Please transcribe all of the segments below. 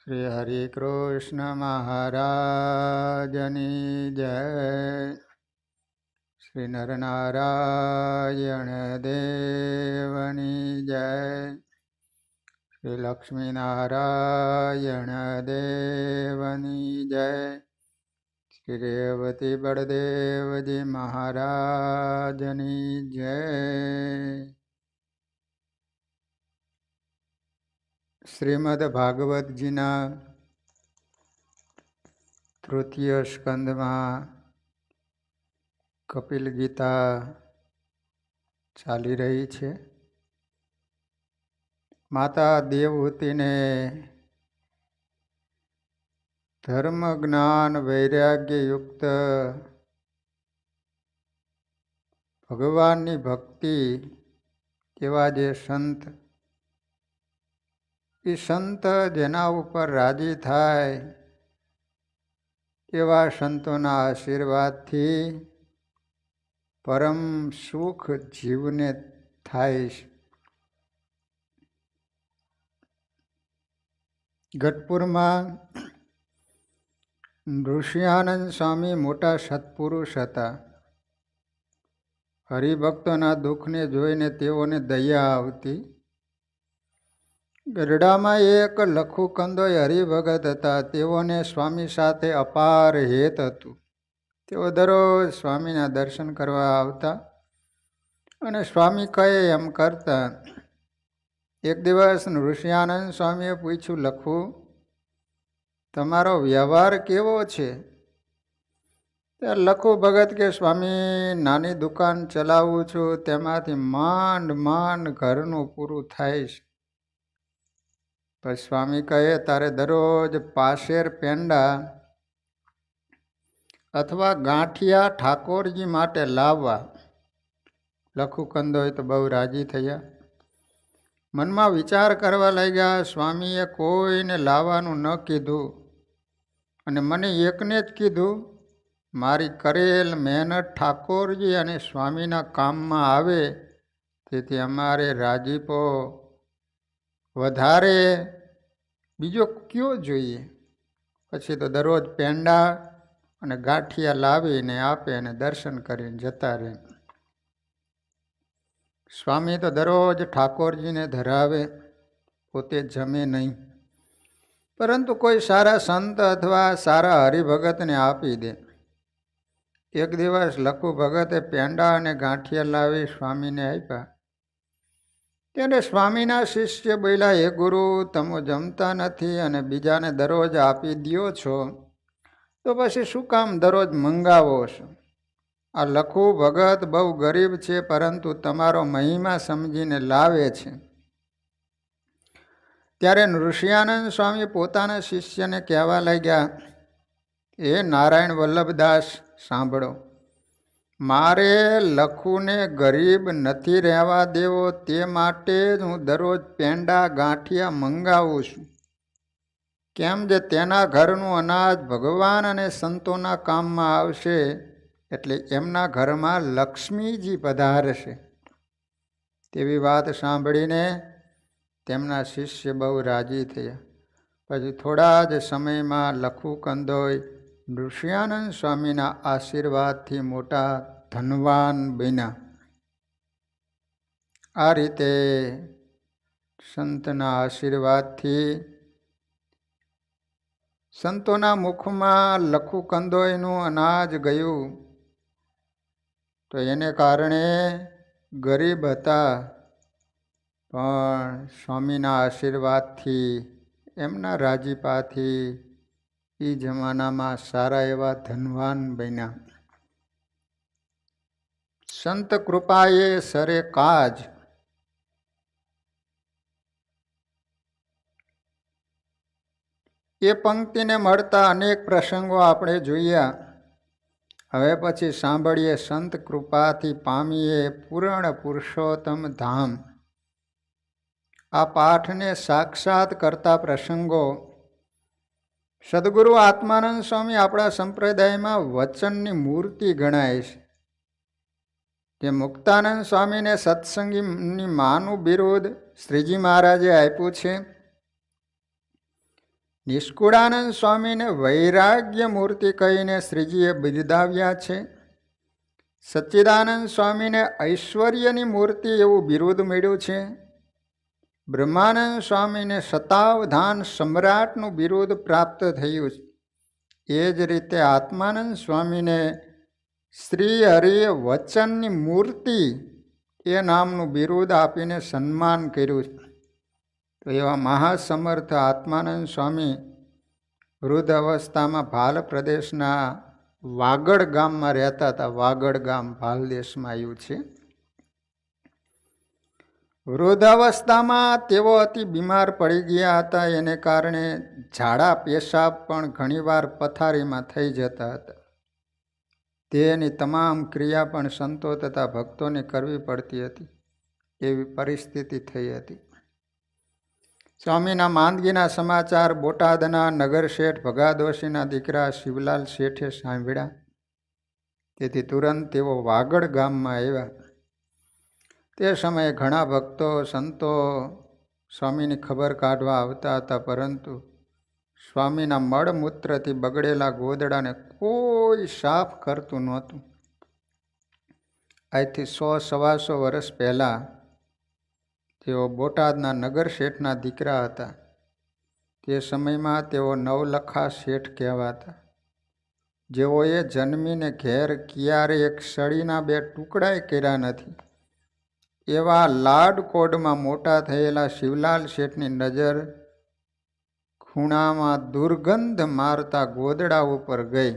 શ્રી હરિ કૃષ્ણ મહારાજની જય. શ્રી નરનારાયણ દેવની જય. શ્રી લક્ષ્મીનારાયણ દેવની જય. શ્રી રેવતી બળદેવજી મહારાજની જય. શ્રીમદ ભાગવતજીના તૃતીય સ્કંદમાં કપિલ ગીતા ચાલી રહી છે. માતા દેવહૂતિને ધર્મ જ્ઞાન વૈરાગ્યયુક્ત ભગવાનની ભક્તિ એવા જે સંત, એ સંત જેના ઉપર રાજી થાય એવા સંતોના આશીર્વાદથી પરમ સુખ જીવને થાય છે. ગઢપુરમાં ઋષિયાનંદ સ્વામી મોટા સત્પુરુષ હતા. હરિભક્તોના દુઃખને જોઈને તેઓને દયા આવતી. ગઢડામાં એક લખુકંદોય હરિભગત હતા. તેઓને સ્વામી સાથે અપાર હેત હતું. તેઓ દરરોજ સ્વામીના દર્શન કરવા આવતા અને સ્વામી કહે એમ કરતા. એક દિવસ ઋષિયાનંદ સ્વામીએ પૂછ્યું, લખુ, તમારો વ્યવહાર કેવો છે? ત્યારે લખુ ભગત કે, સ્વામી, નાની દુકાન ચલાવું છું, તેમાંથી માંડ માંડ ઘરનું પૂરું થાય છે. પછી સ્વામી કહે, તારે દરરોજ પાશેર પેંડા અથવા ગાંઠિયા ઠાકોરજી માટે લાવવા. લખુકંદ હોય તો બહુ રાજી થયા. મનમાં વિચાર કરવા લાગ્યા, સ્વામીએ કોઈને લાવવાનું ન કીધું અને મને એકને જ કીધું. મારી કરેલ મહેનત ઠાકોરજી અને સ્વામીના કામમાં આવે, તેથી અમારે રાજીપો વધારે બીજો કયો જોઈએ? પછી તો દરરોજ પેંડા અને ગાંઠિયા લાવીને આપે અને દર્શન કરીને જતા રહે. સ્વામી તો દરરોજ ઠાકોરજીને ધરાવે, પોતે જમે નહીં, પરંતુ કોઈ સારા સંત અથવા સારા હરિભગતને આપી દે. એક દિવસ લખુ ભગતે પેંડા અને ગાંઠિયા લાવી સ્વામીને આપ્યા. ત્યારે સ્વામીના શિષ્ય બોલ્યા, હે ગુરુ, તમે જમતા નથી અને બીજાને દરરોજ આપી દ્યો છો, તો પછી શું કામ દરરોજ મંગાવો છો? આ લખુ ભગત બહુ ગરીબ છે, પરંતુ તમારો મહિમા સમજીને લાવે છે. ત્યારે ઋષિયાનંદ સ્વામી પોતાના શિષ્યને કહેવા લાગ્યા, હે નારાયણ વલ્લભદાસ, સાંભળો. મારે લખુને ગરીબ નથી રહેવા દેવો, તે માટે જ હું દરરોજ પેંડા ગાંઠિયા મંગાવું છું. કેમ જે તેના ઘરનું અનાજ ભગવાન અને સંતોના કામમાં આવશે, એટલે એમના ઘરમાં લક્ષ્મીજી પધારશે. તેવી વાત સાંભળીને તેમના શિષ્ય બહુ રાજી થયા. પછી થોડા જ સમયમાં લખુકંદોય ઋષિયાનંદ સ્વામીના આશીર્વાદથી મોટા ધનવાન બન્યા. આ રીતે સંતના આશીર્વાદથી સંતોના મુખમાં લખુકંદોયનું અનાજ ગયું, તો એને કારણે ગરીબ હતા, પણ સ્વામીના આશીર્વાદથી, એમના રાજીપાથી એ જમાનામાં સારા એવા ધનવાન બન્યા. સંત કૃપાએ સરે કાજ. એ પંક્તિને મળતા અનેક પ્રસંગો આપણે જોયા. હવે પછી સાંભળીએ, સંત કૃપાથી પામીએ પૂર્ણ પુરુષોત્તમ ધામ. આ પાઠને સાક્ષાત કરતા પ્રસંગો. સદગુરુ આત્માનંદ સ્વામી આપણા સંપ્રદાયમાં વચનની મૂર્તિ ગણાય છે. જે મુક્તાનંદ સ્વામીને સત્સંગીની માનું બિરુદ શ્રીજી મહારાજે આપ્યું છે. નિષ્કુળાનંદ સ્વામીને વૈરાગ્ય મૂર્તિ કહીને શ્રીજીએ બિરદાવ્યા છે. સચ્ચિદાનંદ સ્વામીને ઐશ્વર્યની મૂર્તિ એવું બિરુદ મળ્યું છે. બ્રહ્માનંદ સ્વામીને શતાવધાન સમ્રાટનું બિરુદ પ્રાપ્ત થયું છે. એ જ રીતે આત્માનંદ સ્વામીને શ્રી હરિએ વચનની મૂર્તિ એ નામનું બિરુદ આપીને સન્માન કર્યું છે. તો એવા મહાસમર્થ આત્માનંદ સ્વામી વૃદ્ધ અવસ્થામાં ભાલ પ્રદેશના વાગડ ગામમાં રહેતા હતા. વાગડ ગામ ભાલ દેશમાં આવ્યું છે. વૃદ્ધાવસ્થામાં તેઓ અતિ બીમાર પડી ગયા હતા. એને કારણે ઝાડા પેશાબ પણ ઘણીવાર પથારીમાં થઈ જતા હતા. તેની તમામ ક્રિયા પણ સંતો તથા ભક્તોને કરવી પડતી હતી. એવી પરિસ્થિતિ થઈ હતી. સ્વામીના માંદગીના સમાચાર બોટાદના નગર શેઠ ભગાદોશીના દીકરા શિવલાલ શેઠે સાંભળ્યા. તેથી તુરંત તેઓ વાગડ ગામમાં આવ્યા. તે સમયે ઘણા ભક્તો સંતો સ્વામીની ખબર કાઢવા આવતા હતા, પરંતુ સ્વામીના મળમૂત્રથી બગડેલા ગોદડાને કોઈ સાફ કરતું નહોતું. આજથી 100-125 વર્ષ પહેલાં તેઓ બોટાદના નગર શેઠના દીકરા હતા. તે સમયમાં તેઓ નવલખા શેઠ કહેવાતા. જેઓએ જન્મીને ઘેર ક્યારે એક સળીના 2 ટુકડાય કર્યા નથી. એવા લાડકોડમાં મોટા થયેલા શિવલાલ શેઠની નજર ખૂણામાં દુર્ગંધ મારતા ગોદડા ઉપર ગઈ.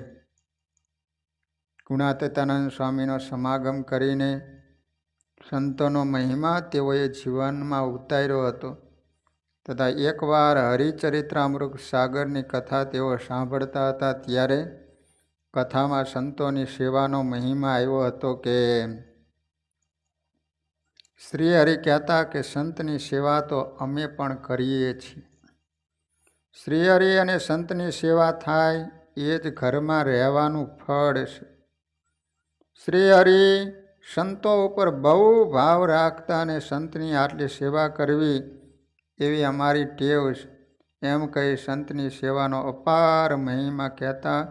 ગુણાતીતાનંદ સ્વામીનો સમાગમ કરીને સંતોનો મહિમા તેઓએ જીવનમાં ઉતાર્યો હતો. તથા એકવાર હરિચરિત્રામૃત સાગરની કથા તેઓ સાંભળતા હતા, ત્યારે કથામાં સંતોની સેવાનો મહિમા આવ્યો હતો કે શ્રી હરિ કહેતા કે સંતની સેવા તો અમે પણ કરીએ છીએ. શ્રી હરિ અને સંતની સેવા થાય એ જ ઘરમાં રહેવાનું ફળ છે. શ્રી હરિ સંતો ઉપર બહુ ભાવ રાખતા અને સંતની આટલી સેવા કરવી એવી અમારી ટેવ છે, એમ કહી સંતની સેવાનો અપાર મહિમા કહેતા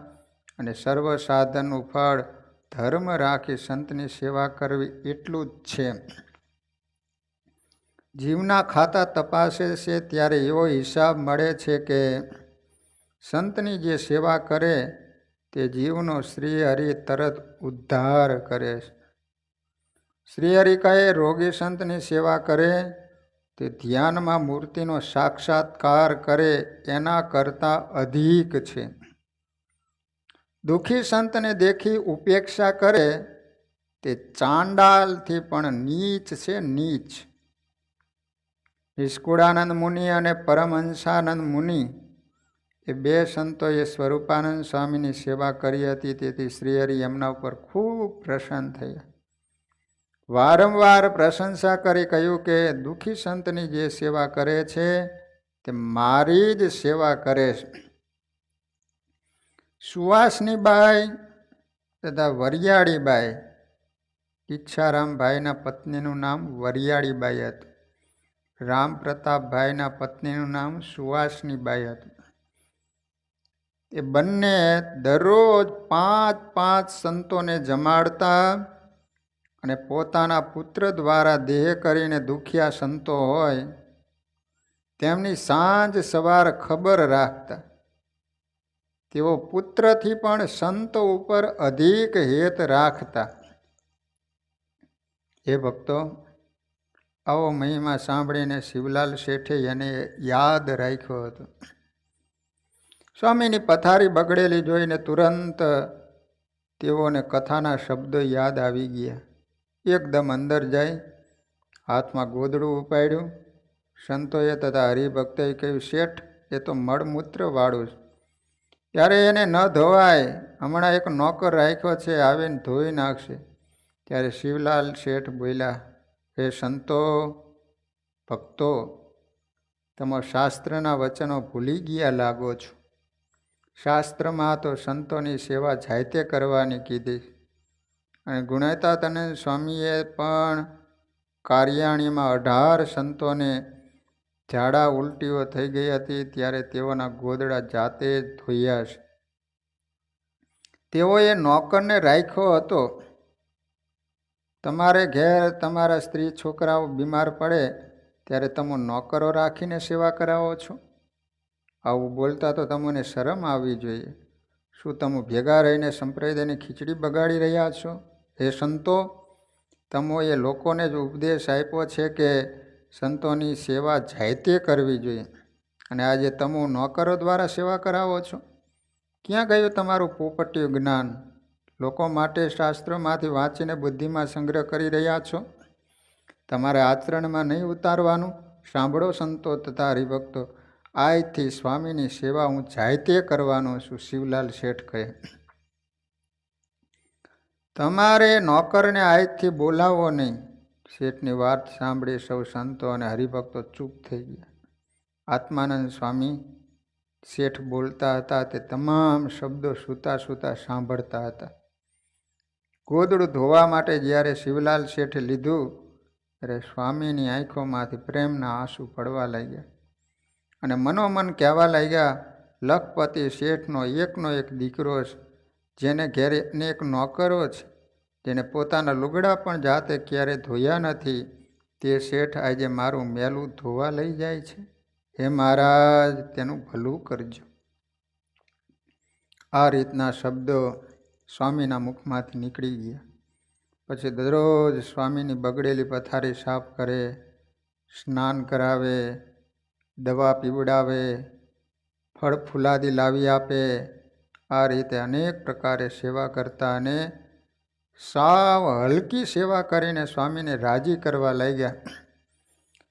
અને સર્વ સાધનનું ફળ ધર્મ રાખી સંતની સેવા કરવી એટલું જ છે. જીવના ખાતા તપાસે છે ત્યારે એવો હિસાબ મળે છે કે સંતની જે સેવા કરે તે જીવનો શ્રી હરિ તરત ઉદ્ધાર કરે છે. શ્રી હરિ કહે રોગી સંતની સેવા કરે તે ધ્યાનમાં મૂર્તિનો સાક્ષાત્કાર કરે એના કરતાં અધિક છે. દુઃખી સંતને દેખી ઉપેક્ષા કરે તે ચાંડાલથી પણ નીચ છે, નીચ. નિષ્કુળાનંદ મુનિ અને પરમહંસાનંદ મુનિ એ 2 સંતોએ સ્વરૂપાનંદ સ્વામીની સેવા કરી હતી. તેથી શ્રીહરિ એમના ઉપર ખૂબ પ્રસન્ન થયા. વારંવાર પ્રશંસા કરી કહ્યું કે દુઃખી સંતની જે સેવા કરે છે તે મારી જ સેવા કરે છે. સુવાસનીબાઈ તથા વરિયાળીબાઈ, ઈચ્છારામભાઈના પત્નીનું નામ વરિયાળીબાઈ હતું. રામપ્રતાપભાઈના પત્નીનું નામ સુવાસનીબાઈ હતું. એ બંને દરરોજ 5-5 સંતોને જમાડતા અને પોતાના પુત્ર દ્વારા દેહ કરીને દુખિયા સંતો હોય તેમની સાંજ સવાર ખબર રાખતા. તેઓ પુત્રથી પણ સંતો ઉપર અધિક હેત રાખતા. એ ભક્તો, આવો મહિમા સાંભળીને શિવલાલ શેઠે એને યાદ રાખ્યો હતો. સ્વામીની પથારી બગડેલી જોઈને તુરંત તેઓને કથાના શબ્દો યાદ આવી ગયા. એકદમ અંદર જાય હાથમાં ગોદડું ઉપાડ્યું. સંતોએ તથા હરિભક્તોએ કહ્યું, શેઠ એ તો મળમૂત્રવાળું છે, ત્યારે એને ન ધોવાય. હમણાં એક નોકર રાખ્યો છે, આવીને ધોઈ નાખશે. ત્યારે શિવલાલ શેઠ બોલ્યા, હે સંતો ભક્તો, તમે શાસ્ત્રના વચનો ભૂલી ગયા લાગો છો. શાસ્ત્રમાં તો સંતોની સેવા જાતે કરવાની કીધી. અને ગુણાતીતાનંદ સ્વામીએ પણ કાર્યાણીમાં 18 સંતોને ઝાડા ઉલટીઓ થઈ ગઈ હતી ત્યારે તેઓના ગોદડા જાતે જ ધોયા છે. તેઓએ નોકરને રાખ્યો હતો. તમારે ઘેર તમારા સ્ત્રી છોકરાઓ બીમાર પડે ત્યારે તમે નોકરો રાખીને સેવા કરાવો છો. આવું બોલતા તો તમને શરમ આવવી જોઈએ. શું તમે ભેગા રહીને સંપ્રદાયની ખીચડી બગાડી રહ્યા છો? હે સંતો, તમોએ લોકોને જ ઉપદેશ આપ્યો છે કે સંતોની સેવા જાતે કરવી જોઈએ, અને આજે તમે નોકરો દ્વારા સેવા કરાવો છો. ક્યાં ગયું તમારું પોપટિયું જ્ઞાન? લોકો માટે શાસ્ત્રોમાંથી વાંચીને બુદ્ધિમાં સંગ્રહ કરી રહ્યા છો. તમારે આચરણમાં નહીં ઉતારવાનું. સાંભળો સંતો તથા હરિભક્તો, આજથી સ્વામીની સેવા હું જાતે કરવાનો છું. શિવલાલ શેઠ કહે, તમારે નોકરને આજથી બોલાવો નહીં. શેઠની વાત સાંભળી સૌ સંતો અને હરિભક્તો ચૂપ થઈ ગયા. આત્માનંદ સ્વામી શેઠ બોલતા હતા તે તમામ શબ્દો સૂતા સૂતા સાંભળતા હતા. ગોદડું ધોવા માટે જ્યારે શિવલાલ શેઠે લીધું ત્યારે સ્વામીની આંખોમાંથી પ્રેમના આંસુ પડવા લાગ્યા અને મનોમન કહેવા લાગ્યા, લખપતિ શેઠનો એકનો એક દીકરો છે, જેને ઘેરે અનેક નોકરો છે, જેને પોતાના લુગડા પણ જાતે ક્યારે ધોયા નથી, તે શેઠ આજે મારું મેલું ધોવા લઈ જાય છે. હે મહારાજ, તેનું ભલું કરજો. આ રીતના શબ્દો સ્વામીના મુખમાંથી નીકળી ગયા. પછી દરરોજ સ્વામીની બગડેલી પથારી સાફ કરે, સ્નાન કરાવે, દવા પીવડાવે, ફળ ફૂલાદી લાવી આપે. આ રીતે અનેક પ્રકારે સેવા કરતા અને સાવ હલકી સેવા કરીને સ્વામીને રાજી કરવા લાગ્યા.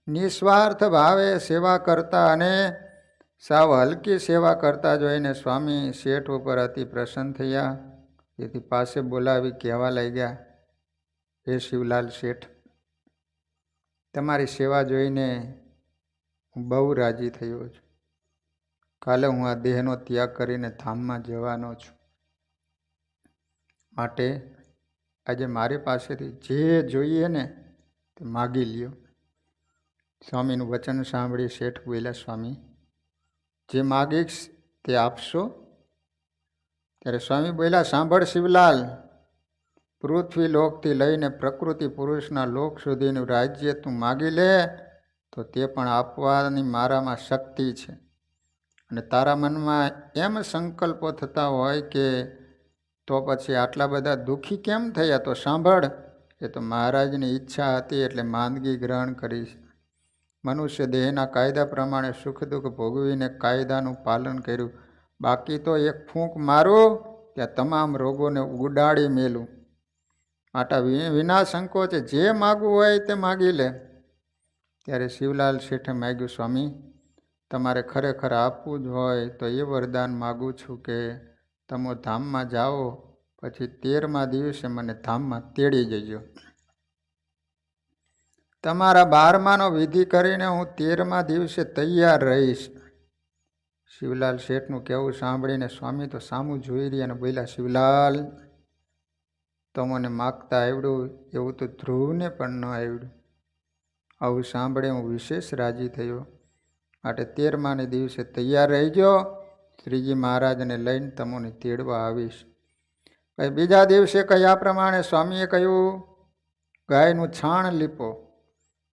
નિસ્વાર્થ ભાવે સેવા કરતા અને સાવ હલકી સેવા કરતા જોઈને સ્વામી શેઠ ઉપર અતિ પ્રસન્ન થયા. તેથી પાસે બોલાવી કહેવા લાગ્યા, હે શિવલાલ શેઠ, તમારી સેવા જોઈને હું બહુ રાજી થયો છું. કાલે હું આ દેહનો ત્યાગ કરીને ધામમાં જવાનો છું. માટે આજે મારી પાસેથી જે જોઈએ ને તે માગી લ્યો. સ્વામીનું વચન સાંભળી શેઠ બોલ્યા, સ્વામી, જે માગીશ તે આપશો? ત્યારે સ્વામી બોલ્યા, સાંભળ શિવલાલ, પૃથ્વી લોકથી લઈને પ્રકૃતિ પુરુષના લોક સુધીનું રાજ્ય તું માગી લે તો તે પણ આપવાની મારામાં શક્તિ છે. અને તારા મનમાં એમ સંકલ્પો થતા હોય કે તો પછી આટલા બધા દુઃખી કેમ થયા? તો સાંભળ, એ તો મહારાજની ઈચ્છા હતી એટલે માંદગી ગ્રહણ કરીશ. મનુષ્ય દેહના કાયદા પ્રમાણે સુખ દુઃખ ભોગવીને કાયદાનું પાલન કર્યું. બાકી તો એક ફૂંક મારું ત્યાં તમામ રોગોને ઉડાડી મેલું. માટે વિના સંકોચે જે માગવું હોય તે માગી લે. ત્યારે શિવલાલ શેઠે માગ્યું, સ્વામી, તમારે ખરેખર આપવું જ હોય તો એ વરદાન માગું છું કે તમે ધામમાં જાઓ પછી 13મા દિવસે મને ધામમાં તેડી જજો. તમારા 12માનો વિધિ કરીને હું 13મા દિવસે તૈયાર રહીશ. શિવલાલ શેઠનું કહેવું સાંભળીને સ્વામી તો સામું જોઈ રહ્યા અને બોલ્યા, શિવલાલ, તમને માગતા આવડ્યું એવું તો ધ્રુવને પણ ન આવડ્યું. આવું સાંભળે હું વિશેષ રાજી થયો. માટે 13માને દિવસે તૈયાર રહીજો. શ્રીજી મહારાજને લઈને તમને તેડવા આવીશ. પછી બીજા દિવસે કહ્યા પ્રમાણે સ્વામીએ કહ્યું, ગાયનું છાણ લીપો.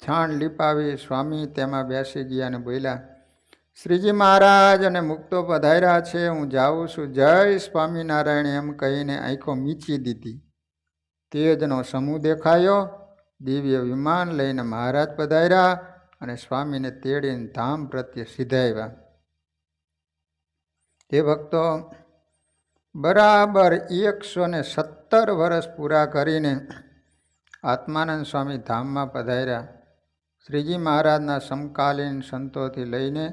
છાણ લીપાવી સ્વામી તેમાં બેસી ગયા અને બોલ્યા, શ્રીજી મહારાજ અને મુક્તો પધાર્યા છે, હું જાઉં છું. જય સ્વામિનારાયણ એમ કહીને આંખો મીચી દીધી. તેજનો સમૂહ દેખાયો. દિવ્ય વિમાન લઈને મહારાજ પધાર્યા અને સ્વામીને તેડીને ધામ પ્રત્યે સીધાવ્યા. તે ભક્તો બરાબર 117 વર્ષ પૂરા કરીને આત્માનંદ સ્વામી ધામમાં પધાર્યા. શ્રીજી મહારાજના સમકાલીન સંતોથી લઈને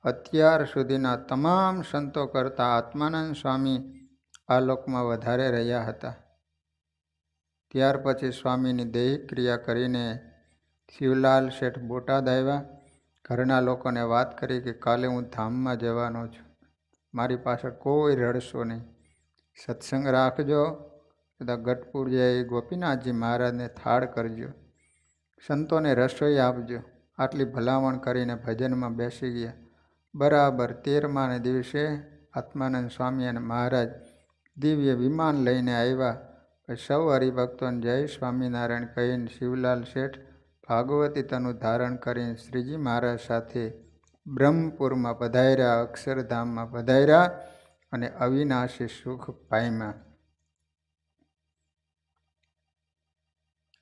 અત્યાર સુધીના તમામ સંતો કરતાં આત્માનંદ સ્વામી આ લોકમાં વધારે રહ્યા હતા. ત્યાર પછી સ્વામીની દૈહિક ક્રિયા કરીને શિવલાલ શેઠ બોટાદ આવ્યા. ઘરના લોકોને વાત કરી કે કાલે હું ધામમાં જવાનો છું, મારી પાછળ કોઈ રડશો નહીં, સત્સંગ રાખજો, તથા ગઢપુર જઈ ગોપીનાથજી મહારાજને થાળ કરજો, સંતોને રસોઈ આપજો. આટલી ભલામણ કરીને ભજનમાં બેસી ગયા. બરાબર 13માને દિવસે આત્માનંદ સ્વામી અને મહારાજ દિવ્ય વિમાન લઈને આવ્યા. સૌ હરિભક્તોને જય સ્વામિનારાયણ કહીને શિવલાલ શેઠ ભાગવતી તનું ધારણ કરીને શ્રીજી મહારાજ સાથે બ્રહ્મપુરમાં પધાર્યા, અક્ષરધામમાં પધાર્યા અને અવિનાશી સુખ પામ્યા.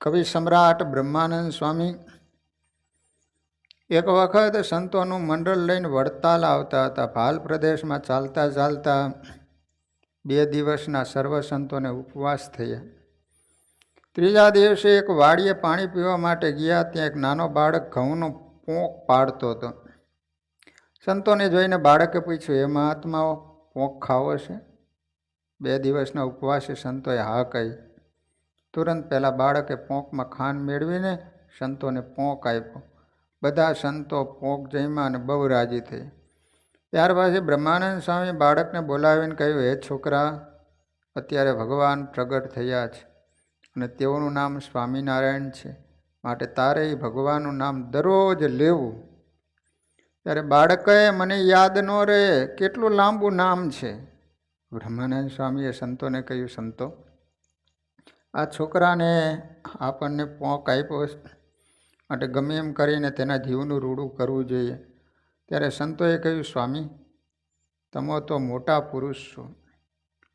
કવિ સમ્રાટ બ્રહ્માનંદ સ્વામી એક વખત સંતોનું મંડળ લઈને વડતાલ આવતા હતા. ભાલ પ્રદેશમાં ચાલતા ચાલતા 2 દિવસના સર્વ સંતોને ઉપવાસ થયા. 3જા દિવસે એક વાડીએ પાણી પીવા માટે ગયા. ત્યાં એક નાનો બાળક ઘઉંનો પોંક પાડતો હતો. સંતોને જોઈને બાળકે પૂછ્યું, એ મહાત્માઓ પોંક ખાવો છે? 2 દિવસના ઉપવાસે સંતોએ હા કહી. તુરંત પહેલાં બાળકે પોંકમાં ખાંડ મેળવીને સંતોને પોંક આપ્યો. બધા સંતો પોંક જમ્યા અને બહુ રાજી થઈ. ત્યાર પછી બ્રહ્માનંદ સ્વામી બાળકને બોલાવીને કહ્યું, હે છોકરા, અત્યારે ભગવાન પ્રગટ થયા છે અને તેઓનું નામ સ્વામિનારાયણ છે, માટે તારે એ ભગવાનનું નામ દરરોજ લેવું. ત્યારે બાળકે મને યાદ ન રહે, કેટલું લાંબુ નામ છે. બ્રહ્માનંદ સ્વામીએ સંતોને કહ્યું, સંતો, આ છોકરાને આપણને પોંક આપ્યો માટે ગમે એમ કરીને તેના જીવનું રૂડું કરવું જોઈએ. ત્યારે સંતોએ કહ્યું, સ્વામી, તમે તો મોટા પુરુષ છો,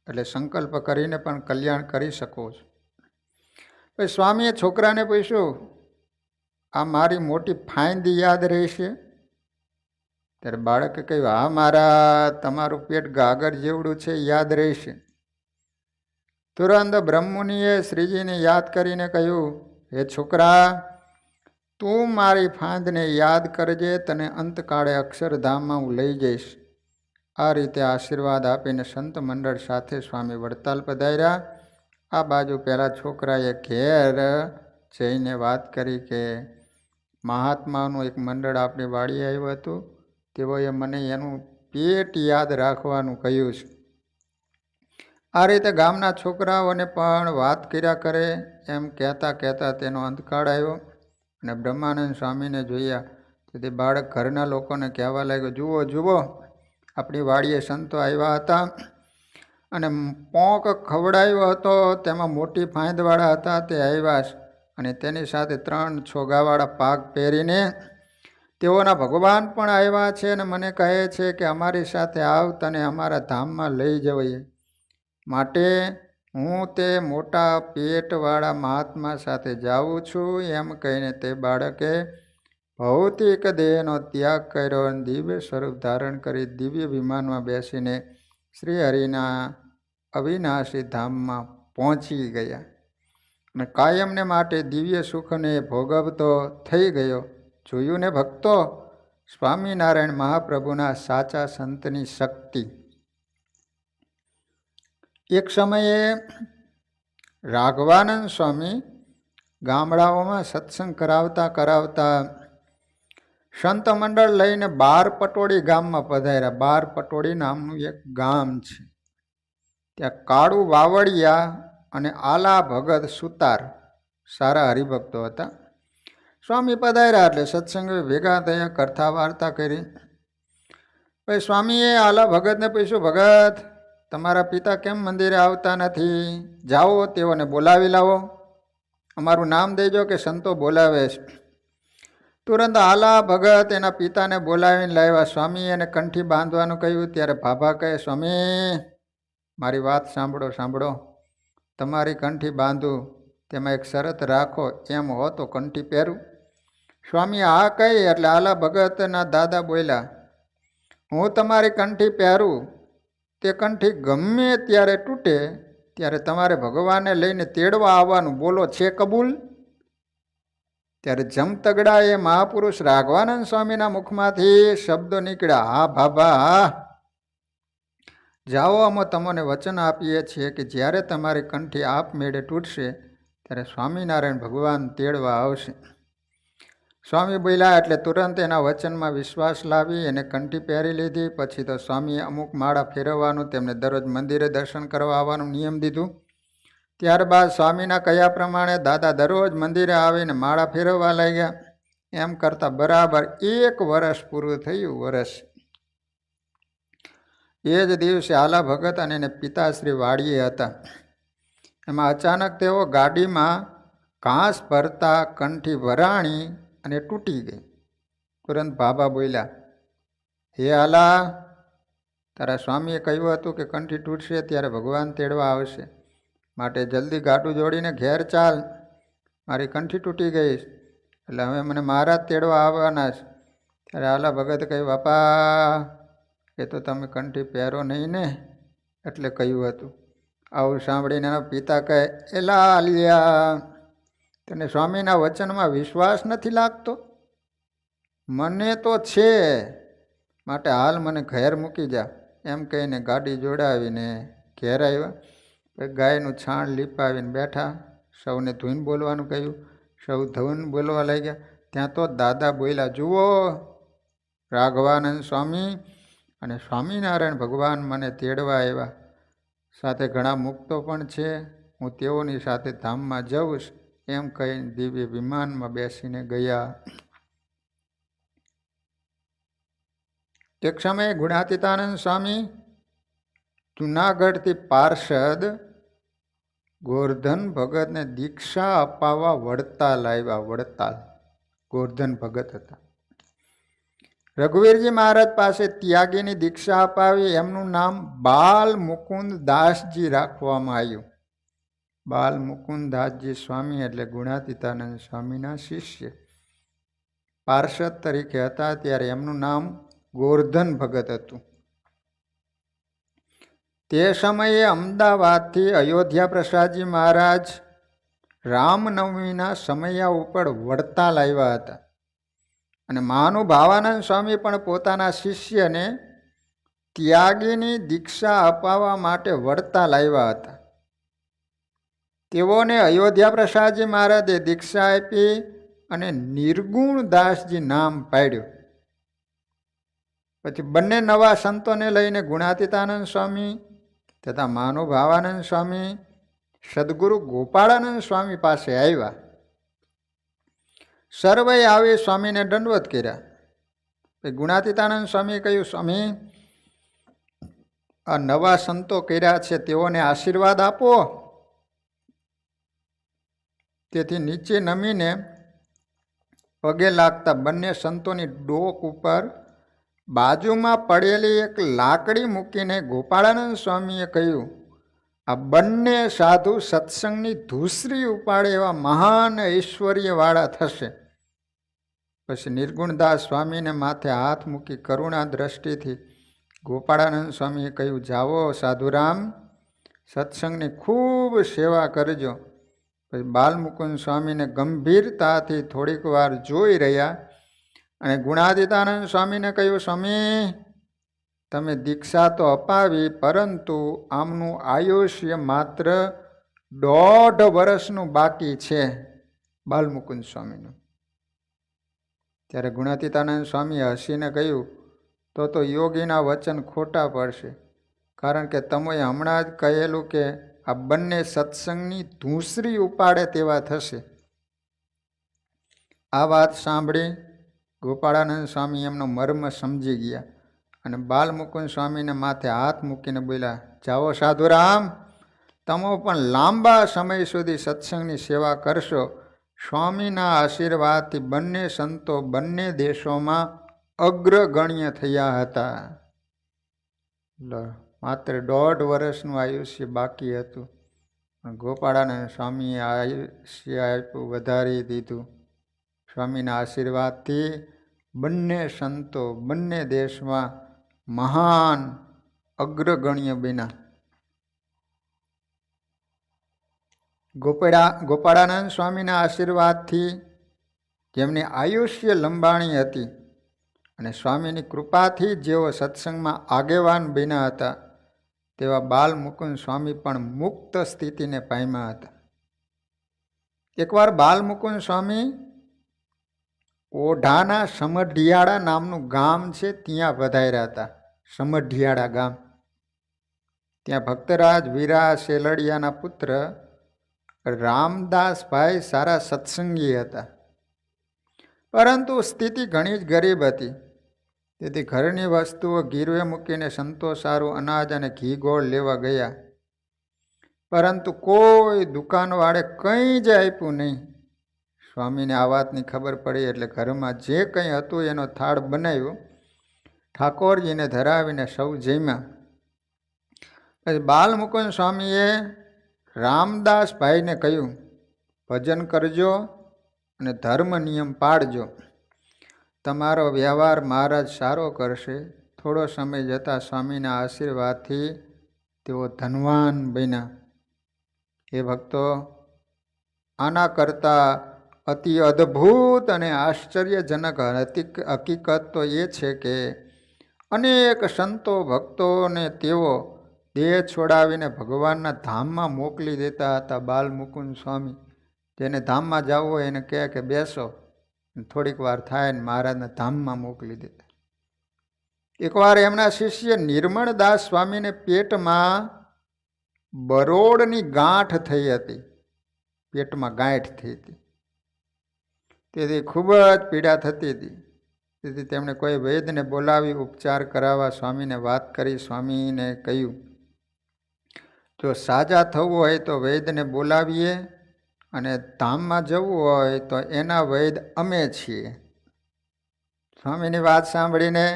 એટલે સંકલ્પ કરીને પણ કલ્યાણ કરી શકો છો. પછી સ્વામીએ છોકરાને પૂછ્યું, આ મારી મોટી ફાંદી યાદ રહેશે? ત્યારે બાળકે કહ્યું, હા મારા, તમારું પેટ ગાગર જેવડું છે, યાદ રહેશે. તુરંત બ્રહ્મુનિએ શ્રીજીને યાદ કરીને કહ્યું, હે છોકરા, તું મારી ફાંદને યાદ કરજે, તને અંતકાળે અક્ષરધામમાં હું લઈ જઈશ. આ રીતે આશીર્વાદ આપીને સંત મંડળ સાથે સ્વામી વડતાલ પધાર્યા. આ બાજુ પહેલાં છોકરાએ ઘેર જઈને વાત કરી કે મહાત્માનું એક મંડળ આપણી વાડીએ આવ્યું હતું, તેઓએ મને એનું પેટ યાદ રાખવાનું કહ્યું છે. આ રીતે ગામના છોકરાઓને પણ વાત કર્યા કરે. એમ કહેતા કહેતા તેનો અંતકાળ આવ્યો અને બ્રહ્માનંદ સ્વામીને જોયા. તેથી બાળક ઘરના લોકોને કહેવા લાગ્યો, જુઓ જુઓ, આપણી વાડીએ સંતો આવ્યા હતા અને પોંક ખવડાવ્યો હતો, તેમાં મોટી ફાંદવાળા હતા, તે આવ્યા અને તેની સાથે 3 છોગાવાળા પાગ પહેરીને તેઓના ભગવાન પણ આવ્યા છે અને મને કહે છે કે અમારી સાથે આવ, તને અમારા ધામમાં લઈ જવાય. માટે હું તે મોટા પેટવાળા મહાત્મા સાથે જાઉં છું. એમ કહીને તે બાળકે ભૌતિક દેહનો ત્યાગ કર્યો અને દિવ્ય સ્વરૂપ ધારણ કરી દિવ્ય વિમાનમાં બેસીને શ્રી હરિના અવિનાશી ધામમાં પહોંચી ગયા અને કાયમને માટે દિવ્ય સુખને ભોગવતો થઈ ગયો. જોયું ને ભક્તો, સ્વામિનારાયણ મહાપ્રભુના સાચા સંતની શક્તિ. એક સમયે રાઘવાનંદ સ્વામી ગામડાઓમાં સત્સંગ કરાવતા કરાવતા સંત મંડળ લઈને બારપટોળી ગામમાં પધાર્યા. બારપટોળી નામનું એક ગામ છે. ત્યાં કાળુ વાવડિયા અને આલા ભગત સુતાર સારા હરિભક્તો હતા. સ્વામી પધાર્યા એટલે સત્સંગ ભેગા થયા, કથા વાર્તા કરી. પછી સ્વામીએ આલા ભગતને પૂછ્યું, ભગત, તમારા પિતા કેમ મંદિરે આવતા નથી? જાઓ, તેઓને બોલાવી લાવો, અમારું નામ દેજો કે સંતો બોલાવે છે. તુરંત આલા ભગત એના પિતાને બોલાવીને લાવ્યા. સ્વામીએ એને કંઠી બાંધવાનું કહ્યું. ત્યારે ભાભા કહે, સ્વામી, મારી વાત સાંભળો સાંભળો, તમારી કંઠી બાંધું, તેમાં એક શરત રાખો, એમ હો તો કંઠી પહેરું. સ્વામી હા કહી એટલે આલા ભગતના દાદા બોલ્યા, હું તમારી કંઠી પહેરું, તે કંઠી ગમે ત્યારે તૂટે ત્યારે તમારે ભગવાનને લઈને તેડવા આવવાનું, બોલો છે કબૂલ? ત્યારે જમતગડા એ મહાપુરુષ રાઘવાનંદ સ્વામીના મુખમાંથી શબ્દો નીકળ્યા, હા ભાભા હા, જાઓ, અમે તમને વચન આપીએ છીએ કે જ્યારે તમારી કંઠી આપમેળે તૂટશે ત્યારે સ્વામિનારાયણ ભગવાન તેડવા આવશે. સ્વામી બોલ્યા એટલે તુરંત એના વચનમાં વિશ્વાસ લાવી એને કંઠી પહેરી લીધી. પછી તો સ્વામીએ અમુક માળા ફેરવવાનું, તેમને દરરોજ મંદિરે દર્શન કરવા આવવાનું નિયમ દીધું. ત્યારબાદ સ્વામીના કહ્યા પ્રમાણે દાદા દરરોજ મંદિરે આવીને માળા ફેરવવા લાગ્યા. એમ કરતાં બરાબર 1 વર્ષ પૂરું થયું. વર્ષ એ જ દિવસે આલા ભગત અને એને પિતાશ્રી વાડીએ હતા. એમાં અચાનક તેઓ ગાડીમાં ઘાસ ભરતા કંઠી વરાણી અને તૂટી ગઈ. તુરંત બાબા બોલ્યા, હે આલા, તારા સ્વામીએ કહ્યું હતું કે કંઠી તૂટશે ત્યારે ભગવાન તેડવા આવશે, માટે જલ્દી ગાડું જોડીને ઘેર ચાલ, મારી કંઠી તૂટી ગઈ એટલે હવે મને મહારાજ તેડવા આવવાના છે. ત્યારે આલા ભગત કહ્યું, બાપા એ તો તમે કંઠી પહેરો નહીં ને એટલે કહ્યું હતું. આવું સાંભળીને એના પિતા કહે, એલા આલિયા, તને સ્વામીના વચનમાં વિશ્વાસ નથી લાગતો? મને તો છે, માટે હાલ મને ઘેર મૂકી જા. એમ કહીને ગાડી જોડાવીને ઘેર આવ્યા. ગાયનું છાણ લીપાવીને બેઠા. સૌને ધૂન બોલવાનું કહ્યું. સૌ ધૂન બોલવા લાગ્યા. ત્યાં તો દાદા બોલ્યા, જુઓ, રાઘવાનંદ સ્વામી અને સ્વામિનારાયણ ભગવાન મને તેડવા આવ્યા. સાથે ઘણા મુક્તો પણ છે. હું તેઓની સાથે ધામમાં જઉં. એમ કહીને દિવ્ય વિમાનમાં બેસીને ગયા. એક સમયે ગુણાતીતાનંદ સ્વામી જૂનાગઢથી પાર્ષદ ગોરધન ભગતને દીક્ષા અપાવવા વડતાલ આવ્યા. વડતાલ ગોરધન ભગત હતા. રઘુવીરજી મહારાજ પાસે ત્યાગીની દીક્ષા અપાવી. એમનું નામ બાલ મુકુંદ દાસજી રાખવામાં આવ્યું. બાલ મુકુંદ દાસજી સ્વામી એટલે ગુણાતીતાનંદ સ્વામીના શિષ્ય. પાર્ષદ તરીકે હતા ત્યારે એમનું નામ ગોરધન ભગત હતું. તે સમયે અમદાવાદથી અયોધ્યા પ્રસાદજી મહારાજ રામનવમીના સમયા ઉપર વડતાલ આવ્યા હતા. અને મહાનુભાવાનંદ સ્વામી પણ પોતાના શિષ્યને ત્યાગીની દીક્ષા અપાવવા માટે વડતાલ આવ્યા હતા. તેઓને અયોધ્યા પ્રસાદજી મહારાજે દીક્ષા આપી અને નિર્ગુણ દાસજી નામ પાડ્યું. પછી બંને નવા સંતોને લઈને ગુણાતીતાનંદ સ્વામી તથા મહાનુભાવાનંદ સ્વામી સદગુરુ ગોપાળાનંદ સ્વામી પાસે આવ્યા. સર્વે આવી સ્વામીને દંડવત કર્યા. ગુણાતીતાનંદ સ્વામીએ કહ્યું, સ્વામી, આ નવા સંતો કર્યા છે તેઓને આશીર્વાદ આપો. તેથી નીચે નમીને પગે લાગતા બંને સંતોની ડોક ઉપર બાજુમાં પડેલી એક લાકડી મૂકીને ગોપાળાનંદ સ્વામીએ કહ્યું, આ બંને સાધુ સત્સંગની ધૂસરી ઉપાડે એવા મહાન ઐશ્વર્યવાળા થશે. પછી નિર્ગુણદાસ સ્વામીને માથે હાથ મૂકી કરુણા દ્રષ્ટિથી ગોપાળાનંદ સ્વામીએ કહ્યું, જાઓ સાધુરામ, સત્સંગની ખૂબ સેવા કરજો. પછી બાલમુકુંદ સ્વામીને ગંભીરતાથી થોડીક વાર જોઈ રહ્યા અને ગુણાતીતાનંદ સ્વામીને કહ્યું, સ્વામી, તમે દીક્ષા તો અપાવી, પરંતુ આમનું આયુષ્ય માત્ર 1.5 વર્ષનું બાકી છે. બાલમુકુંદ સ્વામીનું. ત્યારે ગુણાતીતાનંદ સ્વામીએ હસીને કહ્યું, તો યોગીના વચન ખોટા પડશે, કારણ કે તમે હમણાં જ કહેલું કે આ બંને સત્સંગની ધૂસરી ઉપાડે તેવા થશે. આ વાત સાંભળી ગોપાળાનંદ સ્વામી એમનો મર્મ સમજી ગયા અને બાલમુકુંદ સ્વામીને માથે હાથ મૂકીને બોલ્યા, જાઓ સાધુરામ, તમે પણ લાંબા સમય સુધી સત્સંગની સેવા કરશો. સ્વામીના આશીર્વાદથી બંને સંતો બંને દેશોમાં અગ્રગણ્ય થયા હતા. માત્ર 1.5 વર્ષનું આયુષ્ય બાકી હતું. ગોપાળાનંદ સ્વામીએ આયુષ્ય આપ્યું, વધારી દીધું. સ્વામીના આશીર્વાદથી બંને સંતો બંને દેશમાં મહાન અગ્રગણ્ય બન્યા. ગોપાળાનંદ સ્વામીના આશીર્વાદથી જેમની આયુષ્ય લંબાણી હતી અને સ્વામીની કૃપાથી જેઓ સત્સંગમાં આગેવાન બન્યા હતા, તેવા બાલમુકુંદ સ્વામી પણ મુક્ત સ્થિતિને પામ્યા હતા. એકવાર બાલમુકુંદ સ્વામી ઓઢાના સમઢિયાળા નામનું ગામ છે ત્યાં પધાર્યા હતા. સમઢિયાળા ગામ. ત્યાં ભક્તરાજ વીરા શેલડિયાના પુત્ર રામદાસભાઈ સારા સત્સંગી હતા. પરંતુ સ્થિતિ ઘણી જ ગરીબ હતી. તેથી ઘરની વસ્તુઓ ગીરવે મૂકીને સંતો સારું અનાજ અને ઘી ગોળ લેવા ગયા, પરંતુ કોઈ દુકાનવાળે કંઈ જ આપ્યું નહીં. સ્વામીને આ વાતની ખબર પડી એટલે ઘરમાં જે કંઈ હતું એનો થાળ બનાવ્યો, ઠાકોરજીને ધરાવીને સૌ જમ્યા. પછી બાલમુકુંદ સ્વામીએ રામદાસભાઈને કહ્યું, ભજન કરજો અને ધર્મ નિયમ પાળજો, તમારો વ્યવહાર મહારાજ સારો કરશે. થોડો સમય જતાં સ્વામીના આશીર્વાદથી તેઓ ધનવાન બન્યા. એ ભક્તો, આના કરતાં અતિ અદ્ભુત અને આશ્ચર્યજનક હકીકત તો એ છે કે અનેક સંતો ભક્તોને તેઓ દેહ છોડાવીને ભગવાનના ધામમાં મોકલી દેતા હતા. બાલમુકુંદ સ્વામી જેને ધામમાં જવું હોય એને કહે કે બેસો, થોડીક વાર થાય ને મહારાજના ધામમાં મોકલી દેતા. એકવાર એમના શિષ્ય નિર્મળદાસ સ્વામીને પેટમાં બરોડની ગાંઠ થઈ હતી, પેટમાં ગાંઠ થઈ હતી. તેથી ખૂબ જ પીડા થતી હતી. તેથી તેમણે કોઈ વૈદ્યને બોલાવી ઉપચાર કરાવવા સ્વામીને વાત કરી. સ્વામીને કહ્યું, જો સાજા થવું હોય તો વૈદ્યને બોલાવીએ, અને ધામમાં જવું હોય તો એના વૈદ્ય અમે છીએ. સ્વામીની વાત સાંભળીને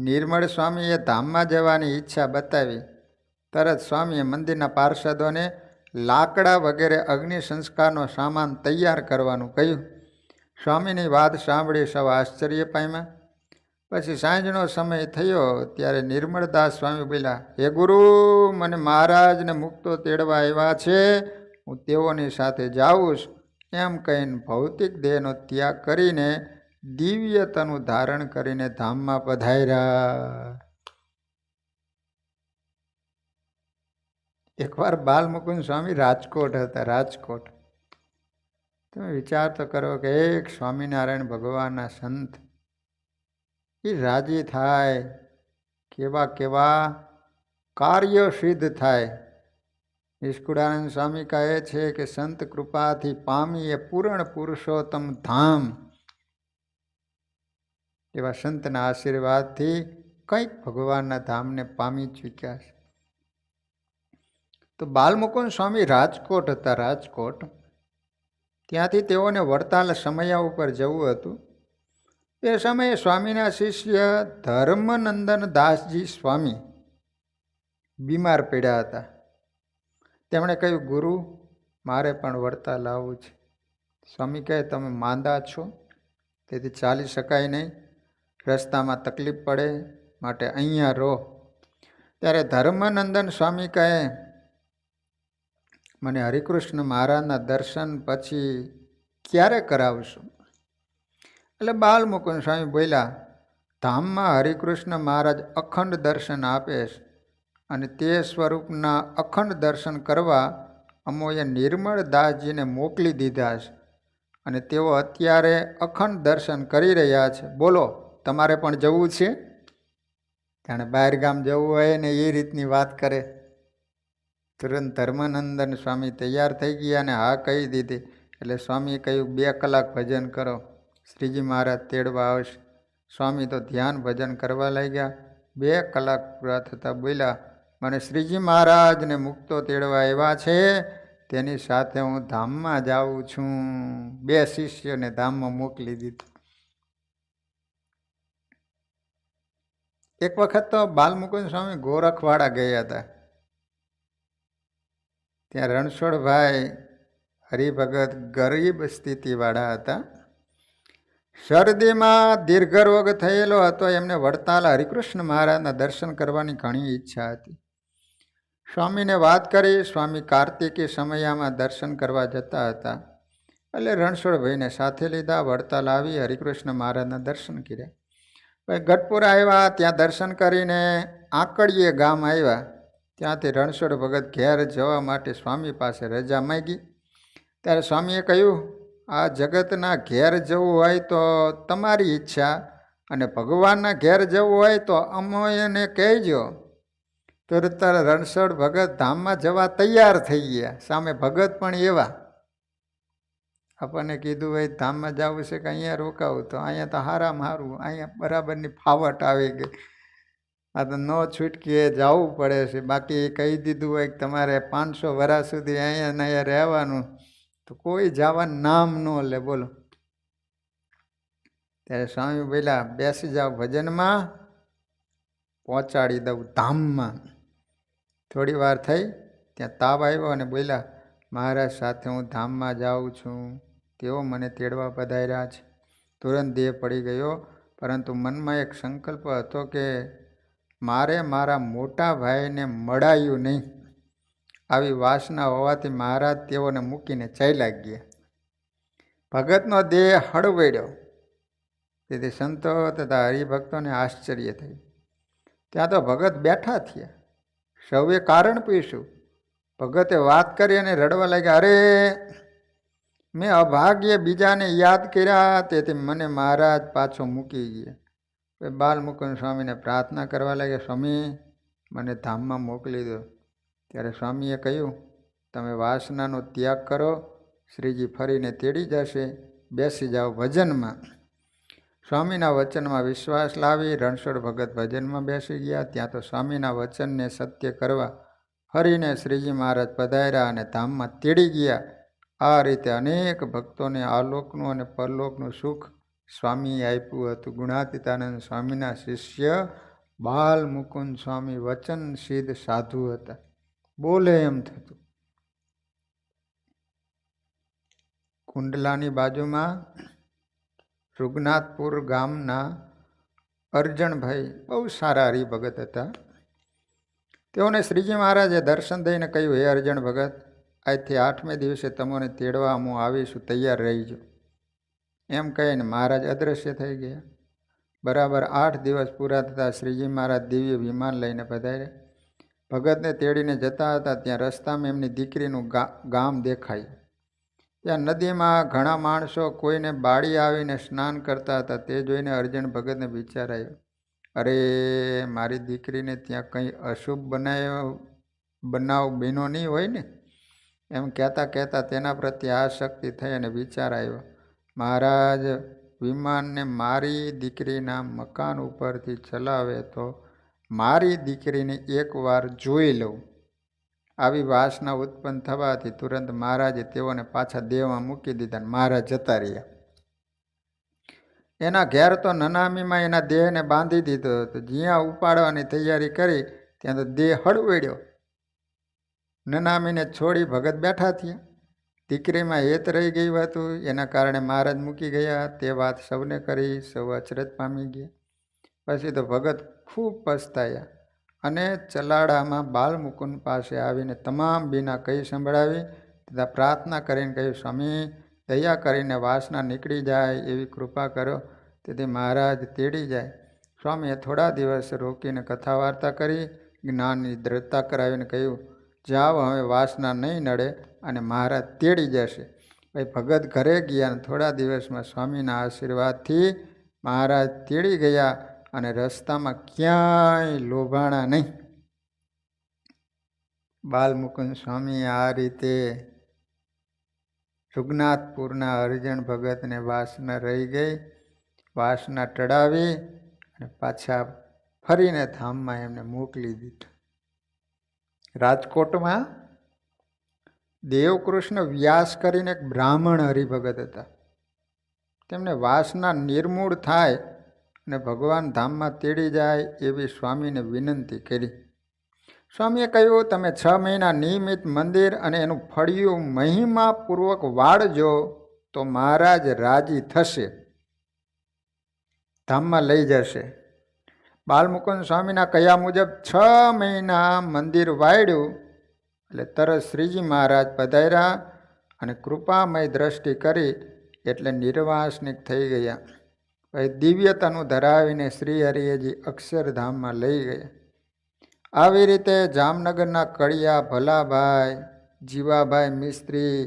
નિર્મળ સ્વામીએ ધામમાં જવાની ઈચ્છા બતાવી. તરત સ્વામીએ મંદિરના પાર્ષદોને લાકડા વગેરે અગ્નિ સંસ્કારનો સામાન તૈયાર કરવાનું કહ્યું. સ્વામીની વાત સાંભળી સૌ આશ્ચર્ય પામ્યા. પછી સાંજનો સમય થયો ત્યારે નિર્મળદાસ સ્વામી બોલ્યા, હે ગુરુ, મને મહારાજને મુક્તો તેડવા આવ્યા છે, હું તેઓની સાથે જાઉં છું. એમ કહીને ભૌતિક દેહનો ત્યાગ કરીને દિવ્ય તનું ધારણ કરીને ધામમાં પધાર્યા. એકવાર બાલમુકુંદ સ્વામી રાજકોટ હતા. રાજકોટ તમે વિચાર તો કરો કે એક સ્વામિનારાયણ ભગવાનના સંત એ રાજી થાય, કેવા કેવા કાર્ય સિદ્ધ થાય. નિષ્કુળાનંદ સ્વામી કહે છે કે સંત કૃપાથી પામીએ પૂર્ણ પુરુષોત્તમ ધામ. એવા સંતના આશીર્વાદથી કંઈક ભગવાનના ધામને પામી ચૂક્યા છે. તો બાલમુકુંદ સ્વામી રાજકોટ હતા. રાજકોટ ત્યાંથી તેઓને વડતાલ સમયા ઉપર જવું હતું. એ સમયે સ્વામીના શિષ્ય ધર્મનંદન દાસજી સ્વામી બીમાર પડ્યા હતા. તેમણે કહ્યું, ગુરુ, મારે પણ વડતાલ આવવું છે. સ્વામી કહે, તમે માંદા છો, તેથી ચાલી શકાય નહીં, રસ્તામાં તકલીફ પડે, માટે અહીંયા રહો. ત્યારે ધર્મનંદન સ્વામી કહે, મને હરિકૃષ્ણ મહારાજના દર્શન પછી ક્યારે કરાવશો? એટલે બાલમુકુંદ સ્વામી બોલ્યા, ધામમાં હરિકૃષ્ણ મહારાજ અખંડ દર્શન આપે છે, અને તે સ્વરૂપના અખંડ દર્શન કરવા અમોએ નિર્મળ દાસજીને મોકલી દીધા છે, અને તેઓ અત્યારે અખંડ દર્શન કરી રહ્યા છે. બોલો, તમારે પણ જવું છે? જાણે બહાર ગામ જવું હોય ને એ રીતની વાત કરે. તુરંત ધર્માનંદન સ્વામી તૈયાર થઈ ગયા અને હા કહી દીધી. એટલે સ્વામીએ કહ્યું, 2 કલાક ભજન કરો, શ્રીજી મહારાજ તેડવા આવશે. સ્વામી તો ધ્યાન ભજન કરવા લાગ્યા. 2 કલાક પૂરા થતાં બોલ્યા, મને શ્રીજી મહારાજને મુક્તો તેડવા આવ્યા છે, તેની સાથે હું ધામમાં જાઉં છું. 2 શિષ્યોને ધામમાં મોકલી દીધું. એક વખત તો બાલમુકુંદ સ્વામી ગોરખવાડા ગયા હતા. ત્યાં રણછોડભાઈ હરિભગત ગરીબ સ્થિતિવાળા હતા. શરદીમાં દીર્ઘ રોગ થયેલો હતો. એમને વડતાલ હરિકૃષ્ણ મહારાજના દર્શન કરવાની ઘણી ઈચ્છા હતી. સ્વામીને વાત કરી. સ્વામી કાર્તિકી સમયામાં દર્શન કરવા જતા હતા. એટલે રણછોડભાઈને સાથે લીધા. વડતાલ આવી હરિકૃષ્ણ મહારાજના દર્શન કર્યા. પછી ગઢપુર આવ્યા. ત્યાં દર્શન કરીને આંકડીએ ગામ આવ્યા. ત્યાંથી રણછોડ ભગત ઘેર જવા માટે સ્વામી પાસે રજા માંગી. ત્યારે સ્વામીએ કહ્યું, આ જગતના ઘેર જવું હોય તો તમારી ઈચ્છા, અને ભગવાનના ઘેર જવું હોય તો અમોને કહેજો. તરત રણછોડ ભગત ધામમાં જવા તૈયાર થઈ ગયા. સામે ભગત પણ એવા. આપણને કીધું હોય ધામમાં જવું છે કે અહીંયા રોકાવું, તો અહીંયા તો હારામાં હારું, અહીંયા બરાબરની ફાવટ આવી ગઈ. આ તો ન છૂટકીએ જવું પડે છે. બાકી કહી દીધું હોય કે તમારે 500 વર્ષ સુધી અહીંયા ને અહીંયા રહેવાનું, તો કોઈ જવાનું નામ ન લે. બોલો. ત્યારે સ્વામી બોલ્યા, બેસી જાઓ ભજનમાં, પહોંચાડી દઉં ધામમાં. થોડી વાર થઈ ત્યાં તાવ આવ્યો અને બોલ્યા, મહારાજ સાથે હું ધામમાં જાઉં છું. તેઓ મને તેડવા પધાર્યા છે. તુરંત દેહ પડી ગયો, પરંતુ મનમાં એક સંકલ્પ હતો કે મારે મારા મોટા ભાઈને મળાયું નહીં. આવી વાસના હોવાથી મહારાજ તેઓને મૂકીને ચાલ્યા ગયા. ભગતનો દેહ હળવેડ્યો. તેથી સંતો તથા હરિભક્તોને આશ્ચર્ય થયું. ત્યાં તો ભગત બેઠા થયા. સૌએ કારણ પૂછ્યું. ભગતે વાત કરી અને રડવા લાગ્યા, અરે મેં અભાગ્ય બીજાને યાદ કર્યા, તેથી મને મહારાજ પાછો મૂકી ગયા. બાલમુકુંદ સ્વામીને પ્રાર્થના કરવા લાગ્યા, સ્વામી મને ધામમાં મોકલી દો. ત્યારે સ્વામીએ કહ્યું, તમે વાસનાનો ત્યાગ કરો, શ્રીજી ફરીને તેડી જશે, બેસી જાઓ ભજનમાં. સ્વામીના વચનમાં વિશ્વાસ લાવી રણછોડ ભગત ભજનમાં બેસી ગયા. ત્યાં તો સ્વામીના વચનને સત્ય કરવા ફરીને શ્રીજી મહારાજ પધાર્યા અને ધામમાં તેડી ગયા. આ રીતે અનેક ભક્તોને આલોકનું અને પરલોકનું સુખ સ્વામીએ આપ્યું હતું. ગુણાતીતાનંદ સ્વામીના શિષ્ય બાલમુકુંદ સ્વામી વચન સિદ્ધ સાધુ હતા. બોલે એમ થતું. કુંડલાની બાજુમાં રૂગનાથપુર ગામના અરજણભાઈ બહુ સારા હરિભગત હતા. તેઓને શ્રીજી મહારાજે દર્શન દઈને કહ્યું, હે અરજણ ભગત, આજથી 8મે દિવસે તમને તેડવા હું આવીશું, તૈયાર રહીજો. એમ કહીને મહારાજ અદૃશ્ય થઈ ગયા. બરાબર 8 દિવસ પૂરા થતાં શ્રીજી મહારાજ દિવ્ય વિમાન લઈને પધાર્યા. ભગતને તેડીને જતા હતા ત્યાં રસ્તામાં એમની દીકરીનું ગામ દેખાયું. ત્યાં નદીમાં ઘણા માણસો કોઈને બાળી આવીને સ્નાન કરતા હતા. તે જોઈને અરજણ ભગતને વિચાર આવ્યો, અરે મારી દીકરીને ત્યાં કંઈ અશુભ બનાવ બન્યો નહીં હોય ને. એમ કહેતા કહેતા તેના પ્રત્યે આસક્તિ થઈ અને વિચાર આવ્યો, મહારાજ વિમાનને મારી દીકરીના મકાન ઉપરથી ચલાવે તો મારી દીકરીને એકવાર જોઈ લઉં. આવી વાસના ઉત્પન્ન થવાથી તુરંત મહારાજે તેઓને પાછા દેહમાં મૂકી દીધા. મહારાજ જતા રહ્યા. એના ઘેર તો નનામીમાં એના દેહને બાંધી દીધો હતો. જ્યાં ઉપાડવાની તૈયારી કરી ત્યાં તો દેહ હળવેડ્યો. નનામીને છોડી ભગત બેઠા થયા. દીકરીમાં હેત રહી ગયું હતું, એના કારણે મહારાજ મૂકી ગયા. તે વાત સૌને કરી, સૌ અચરજ પામી ગયા. પછી તો ભગત ખૂબ પસ્તાયા અને ચલાડામાં બાલમુકુંદ પાસે આવીને તમામ બીના કહી સંભળાવી તથા પ્રાર્થના કરીને કહ્યું, સ્વામી દયા કરીને વાસના નીકળી જાય એવી કૃપા કરો, તેથી મહારાજ તેડી જાય. સ્વામીએ થોડા દિવસ રોકીને કથા વાર્તા કરી, જ્ઞાનની દ્રઢતા કરાવીને કહ્યું, જાઓ હવે વાસના નહીં નડે અને મહારાજ તેડી જશે. ભાઈ ભગત ઘરે ગયા અને થોડા દિવસમાં સ્વામીના આશીર્વાદથી મહારાજ તેડી ગયા અને રસ્તામાં ક્યાંય લોભાણા નહીં. બાલમુકુંદ સ્વામી આ રીતે રૂગનાથપુરના અરજણ ભગતને વાસના રહી ગઈ, વાસના ટળાવી અને પાછા ફરીને ધામમાં એમને મોકલી દીધા. રાજકોટમાં દેવકૃષ્ણ વ્યાસ કરીને એક બ્રાહ્મણ હરિભગત હતા. તેમને વાસના નિર્મૂળ થાય અને ભગવાન ધામમાં તેડી જાય એવી સ્વામીને વિનંતી કરી. સ્વામીએ કહ્યું, તમે 6 મહિના નિયમિત મંદિર અને એનું ફળિયું મહિમાપૂર્વક વાળજો તો મહારાજ રાજી થશે, ધામમાં લઈ જશે. બાલમુકુંદ સ્વામીના કહ્યા મુજબ 6 મહિના મંદિર વાળ્યું એટલે તરત શ્રીજી મહારાજ પધાર્યા અને કૃપામય દ્રષ્ટિ કરી એટલે નિર્વાસનિક થઈ ગયા. પછી દિવ્યતાનું ધરાવીને શ્રી હરિયજી અક્ષરધામમાં લઈ ગયા. આવી રીતે જામનગરના કડિયા ભલાભાઈ, જીવાભાઈ મિસ્ત્રી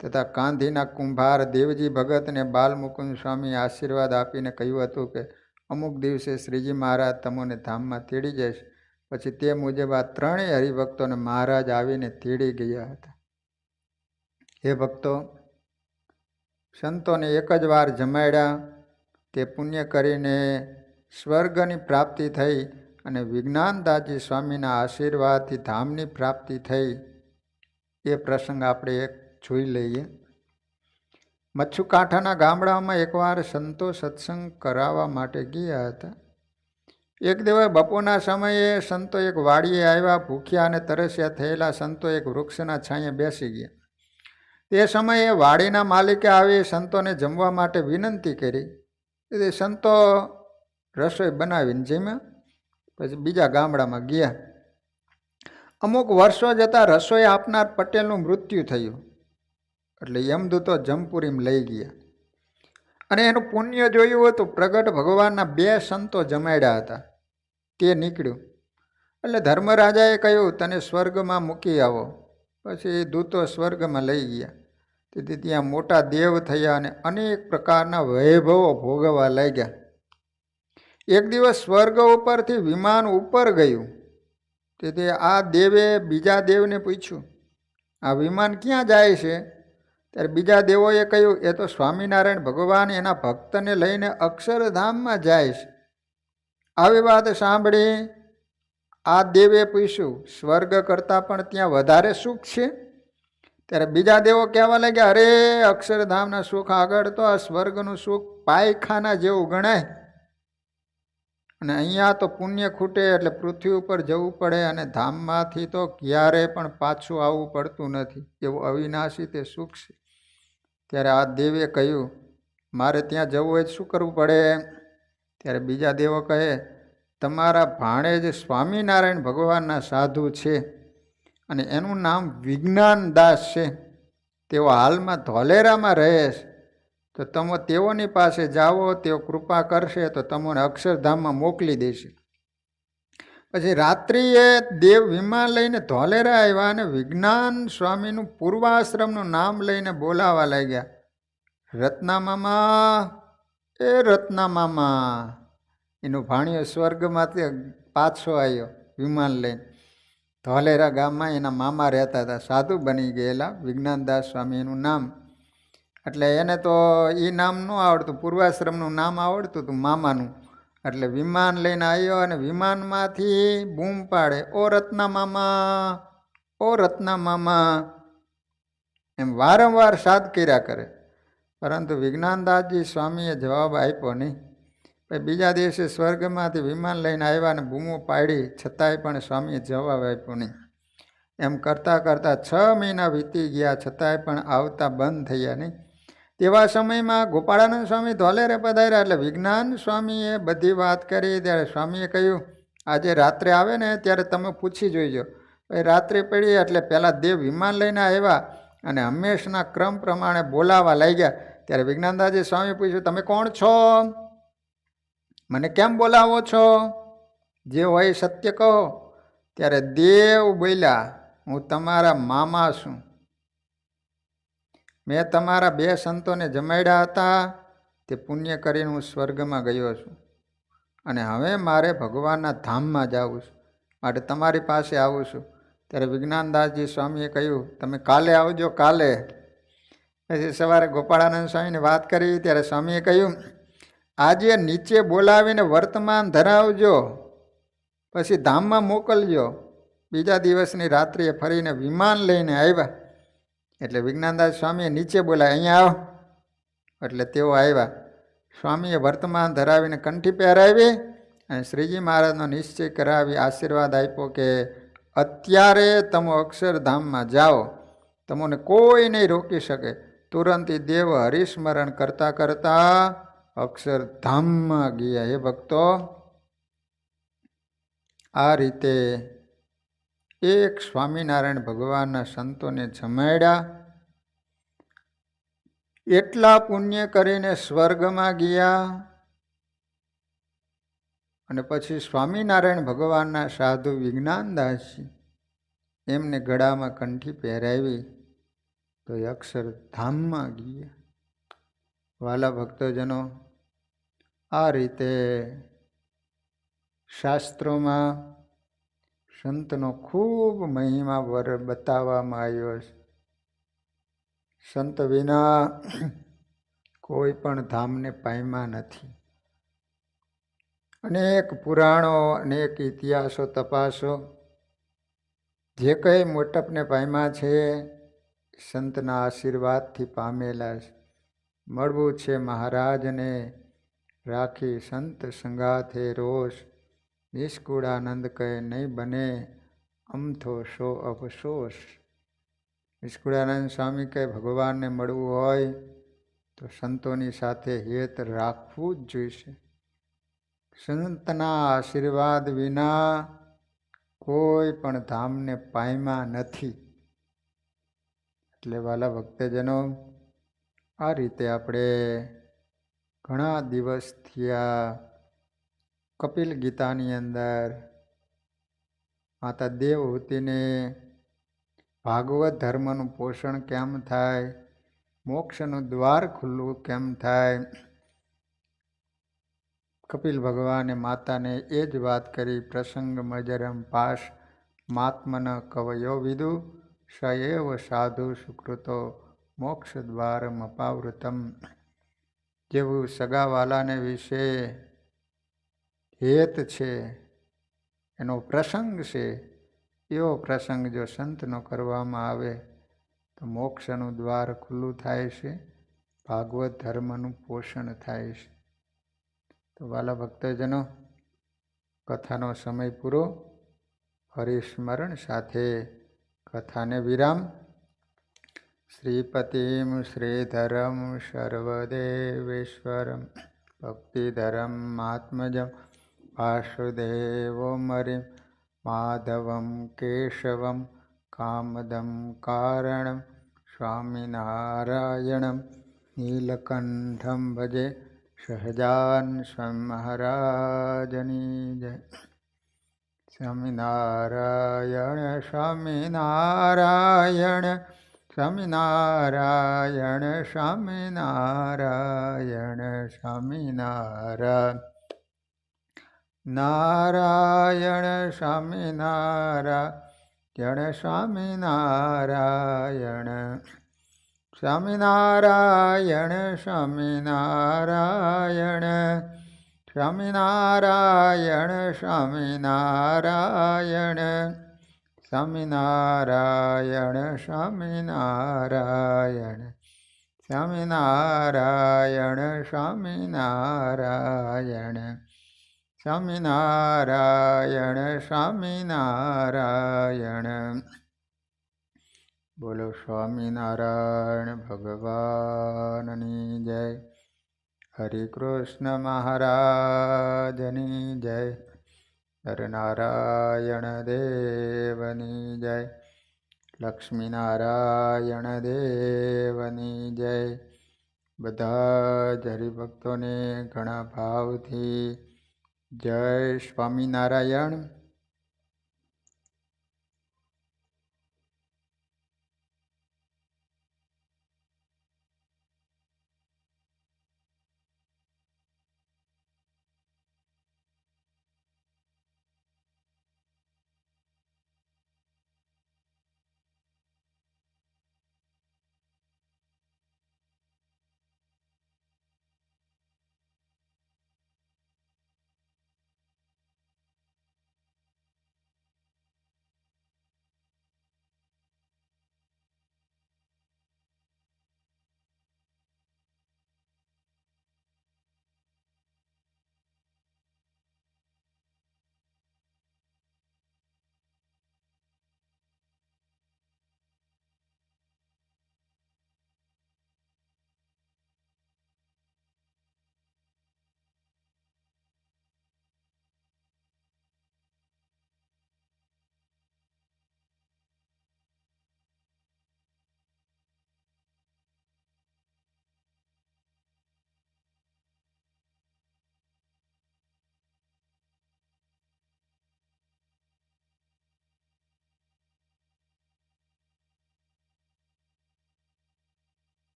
તથા કાંધીના કુંભાર દેવજી ભગતને બાલમુકુંદ સ્વામી આશીર્વાદ આપીને કહ્યું હતું કે અમુક દિવસે શ્રીજી મહારાજ તમને ધામમાં તેડી જશે. પછી તે મુજબ આ 3 હરિભક્તોને મહારાજ આવીને તેડી ગયા હતા. હે ભક્તો, સંતોને એક જ વાર જમાડ્યા, તે પુણ્ય કરીને સ્વર્ગની પ્રાપ્તિ થઈ અને વિજ્ઞાનદાસજી સ્વામીના આશીર્વાદથી ધામની પ્રાપ્તિ થઈ. એ પ્રસંગ આપણે એક જોઈ લઈએ. મચ્છુકાંઠાના ગામડામાં એકવાર સંતો સત્સંગ કરાવવા માટે ગયા હતા. એક દિવસ બપોરના સમયે સંતો એક વાડીએ આવ્યા. ભૂખ્યા અને તરસ્યા થયેલા સંતો એક વૃક્ષના છાંયે બેસી ગયા. તે સમયે વાડીના માલિકે આવી સંતોને જમવા માટે વિનંતી કરી. એ સંતો રસોઈ બનાવીને જમ્યા. પછી બીજા ગામડામાં ગયા. અમુક વર્ષો જતાં રસોઈ આપનાર પટેલનું મૃત્યુ થયું. એટલે યમદૂતો જમપુરીમાં લઈ ગયા અને એનું પુણ્ય જોયું હતું. પ્રગટ ભગવાનના 2 સંતો જમાડ્યા હતા. તે નીકળ્યું. એટલે ધર્મરાજાએ કહ્યું, તને સ્વર્ગમાં મૂકી આવો. પછી દૂતો સ્વર્ગમાં લઈ ગયા. તેથી ત્યાં મોટા દેવ થયા અને અનેક પ્રકારના વૈભવો ભોગવવા લાગ્યા. એક દિવસ સ્વર્ગ ઉપરથી વિમાન ઉપર ગયું. તેથી આ દેવે બીજા દેવને પૂછ્યું, આ વિમાન ક્યાં જાય છે? ત્યારે બીજા દેવોએ કહ્યું, એ તો સ્વામિનારાયણ ભગવાન એના ભક્તને લઈને અક્ષરધામમાં જાય છે. આવી વાત સાંભળી આ દેવે પૂછ્યું, સ્વર્ગ કરતાં પણ ત્યાં વધારે સુખ છે? ત્યારે બીજા દેવો કહેવા લાગ્યા, અરે અક્ષરધામના સુખ આગળ તો આ સ્વર્ગનું સુખ પાયખાના જેવું ગણાય. અને અહીંયા તો પુણ્ય ખૂટે એટલે પૃથ્વી ઉપર જવું પડે અને ધામમાંથી તો ક્યારેય પણ પાછું આવવું પડતું નથી. એવું અવિનાશી તે સુખ છે. ત્યારે આ દેવે કહ્યું, મારે ત્યાં જવું હોય શું કરવું પડે? ત્યારે બીજા દેવો કહે, તમારા ભાણેજ સ્વામિનારાયણ ભગવાનના સાધુ છે અને એનું નામ વિજ્ઞાનદાસ છે. તેઓ હાલમાં ધોલેરામાં રહે છે. તો તમે તેઓની પાસે જાઓ, તેઓ કૃપા કરશે તો તમને અક્ષરધામમાં મોકલી દેશે. પછી રાત્રિએ દેવ વિમાન લઈને ધોલેરા આવ્યા અને વિજ્ઞાન સ્વામીનું પૂર્વાશ્રમનું નામ લઈને બોલાવા લાગ્યા, રત્ના મામા, એ રત્ના મામા. એનું ભાણિયો સ્વર્ગમાંથી પાછો આવ્યો વિમાન લઈને. ધોલેરા ગામમાં એના મામા રહેતા હતા, સાધુ બની ગયેલા, વિજ્ઞાનદાસ સ્વામી એનું નામ. એટલે એને તો એ નામ ન આવડતું, પૂર્વાશ્રમનું નામ આવડતું હતું મામાનું. એટલે વિમાન લઈને આવ્યો અને વિમાનમાંથી બૂમ પાડે, ઓ રત્ના મામા, ઓ રત્ના મામા, એમ વારંવાર સાદ કર્યા કરે. પરંતુ વિજ્ઞાનદાસજી સ્વામીએ જવાબ આપ્યો નહીં. પછી બીજા દિવસે સ્વર્ગમાંથી વિમાન લઈને આવ્યા અને બૂમો પાડી, છતાંય પણ સ્વામીએ જવાબ આપ્યો નહીં. એમ કરતાં કરતાં 6 મહિના વીતી ગયા, છતાંય પણ આવતા બંધ થયા નહીં. તેવા સમયમાં ગોપાળાનંદ સ્વામી ધોલેરે પધાર્યા. એટલે વિજ્ઞાન સ્વામીએ બધી વાત કરી. ત્યારે સ્વામીએ કહ્યું, આજે રાત્રે આવે ને ત્યારે તમે પૂછી જોઈજો. પછી રાત્રે પડી એટલે પહેલાં દેવ વિમાન લઈને આવ્યા અને હંમેશના ક્રમ પ્રમાણે બોલાવા લાગ્યા. ત્યારે વિજ્ઞાનદાસજી સ્વામી પૂછ્યું, તમે કોણ છો? મને કેમ બોલાવો છો? જે હોય સત્ય કહો. ત્યારે દેવ બોલ્યા, હું તમારા મામા છું. મેં તમારા 2 સંતોને જમાડ્યા હતા. તે પુણ્ય કરીને હું સ્વર્ગમાં ગયો છું અને હવે મારે ભગવાનના ધામમાં જવું છું, માટે તમારી પાસે આવું છું. ત્યારે વિજ્ઞાનદાસજી સ્વામીએ કહ્યું, તમે કાલે આવજો, કાલે. પછી સવારે ગોપાળાનંદ સ્વામીને વાત કરી. ત્યારે સ્વામીએ કહ્યું, આજે નીચે બોલાવીને વર્તમાન ધરાવજો, પછી ધામમાં મોકલજો. બીજા દિવસની રાત્રિએ ફરીને વિમાન લઈને આવ્યા. એટલે વિજ્ઞાનદાસ સ્વામીએ નીચે બોલાય, અહીંયા આવો. એટલે તેઓ આવ્યા. સ્વામીએ વર્તમાન ધરાવીને કંઠી પહેરાવી અને શ્રીજી મહારાજનો નિશ્ચય કરાવી આશીર્વાદ આપ્યો કે અત્યારે તમે અક્ષરધામમાં જાઓ, તમને કોઈ નહીં રોકી શકે. તુરંત દેવ હરિસ્મરણ કરતાં કરતાં અક્ષરધામમાં ગયા. હે ભક્તો, આ રીતે એક સ્વામિનારાયણ ભગવાનના સંતોને જમાડ્યા, એટલા પુણ્ય કરીને સ્વર્ગમાં ગયા અને પછી સ્વામિનારાયણ ભગવાનના સાધુ વિજ્ઞાનદાસજી એમને ગળામાં કંઠી પહેરાવી તો એ અક્ષરધામમાં ગયા. વાલા ભક્તજનો, આ રીતે શાસ્ત્રોમાં સંતનો ખૂબ મહિમા બતાવવામાં આવ્યો છે. સંત વિના કોઈ પણ ધામને પામ્યા નથી. અનેક પુરાણો, અનેક ઇતિહાસો તપાસો, જે કંઈ મોટપને પામ્યા છે સંતના આશીર્વાદથી પામેલા છે. મળવું છે મહારાજને, રાખી સંત સંગાથે રોષ, નિષ્કુળાનંદ કહે નહીં બને અમથો શો અફસોસ. નિષ્કુળાનંદ સ્વામી કહે ભગવાનને મળવું હોય તો સંતોની સાથે હેત રાખવું જ જોઈશે. સંતના આશીર્વાદ વિના કોઈ પણ ધામને પામ્યા નથી. એટલે વાલા ભક્તજનો, આ રીતે આપણે ઘણા દિવસથી આ કપિલ ગીતાની અંદર માતા દેવહૂતિને ભાગવત ધર્મનું પોષણ કેમ થાય, મોક્ષનું દ્વાર ખુલ્લું કેમ થાય, કપિલ ભગવાને માતાને એ જ વાત કરી. પ્રસંગ મજરમ પાશ માત્મન કવયો વિદુ સએવ સાધુ સુકૃતો મોક્ષ દ્વારમ અપાવૃતમ. જેવું સગાવાલાને વિશે હેત છે, એનો પ્રસંગ છે, એવો પ્રસંગ જો સંતનો કરવામાં આવે તો મોક્ષનું દ્વાર ખુલ્લું થાય છે, ભાગવત ધર્મનું પોષણ થાય છે. તો વાલા ભક્તજનો, કથાનો સમય પૂરો. હરિસ્મરણ સાથે કથાને વિરામ. શ્રીપતિમ શ્રીધરમ સર્વદેવેશ્વરમ ભક્તિધરમ આત્મજમ વાસુદેવમરિમ માધવમ કેશવમ કામદમ કારણમ સ્વામિનારાયણમ નીલકંઠમ ભજે. સહજાન સ્વામી મહારાજની જય. સ્વામિનારાયણ સ્વામિનારાયણ સ્વામિનારાયણ સ્વામિનારાયણ સ્વામિનારાયણ નારાયણ સ્વામિનારાયણ સ્વામિનારાયણ સ્વામિનારાયણ સ્વામિનારાયણ સ્વામિનારાયણ સ્વામિનારાયણ સ્વામિનારાયણ સ્વામિનારાયણ સ્વામિનારાયણ સ્વામિનારાયણ સ્વામિનારાયણ સ્વામિનારાયણ. બોલો સ્વામિનારાયણ ભગવાનની જય. હરે કૃષ્ણ મહારાજની જય. નરનારાયણ દેવની જય. લક્ષ્મીનારાયણ દેવની જય. બધા જ હરિભક્તોને ઘણા ભાવથી જય સ્વામિનારાયણ.